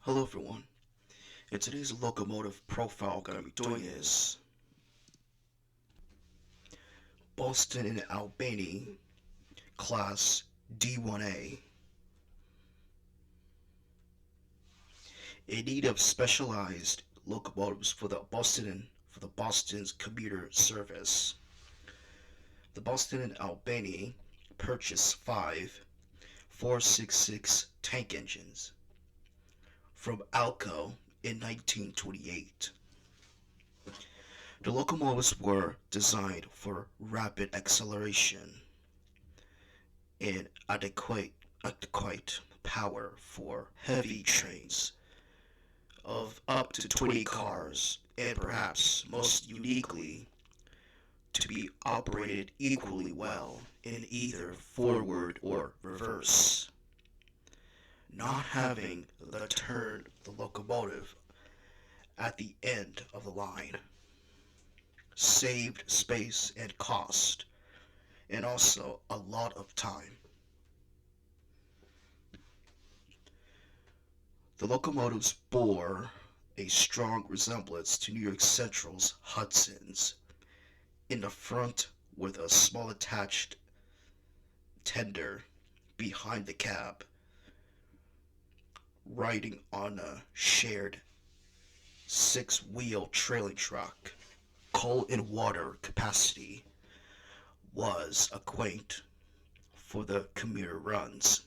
Hello everyone. In today's locomotive profile, I'm going to be doing is Boston and Albany class D1A. In need of specialized locomotives for the Boston's commuter service. The Boston and Albany purchased 5 466 tank engines from Alco in 1928. The locomotives were designed for rapid acceleration and adequate power for heavy trains of up to 20 cars, and perhaps most uniquely, to be operated equally well in either forward or reverse. Not having the locomotive at the end of the line saved space and cost, and also a lot of time. The locomotives bore a strong resemblance to New York Central's Hudson's, in the front with a small attached tender behind the cab, riding on a shared six-wheel trailing truck. Coal and water capacity was a quaint for the commuter runs.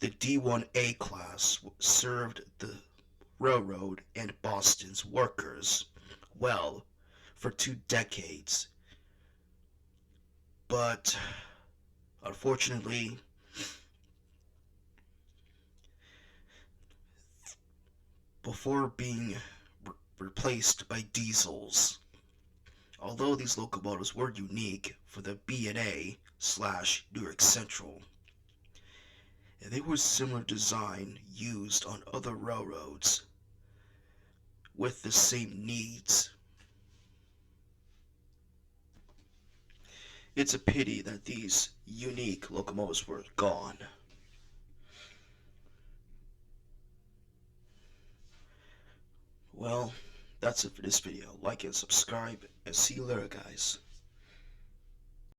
The D1A class served the railroad and Boston's workers well for 2 decades, but unfortunately, before being replaced by diesels. Although these locomotives were unique for the B&A/New York Central, and they were similar design used on other railroads with the same needs. It's a pity that these unique locomotives were gone. Well, that's it for this video. Like and subscribe, and see you later, guys.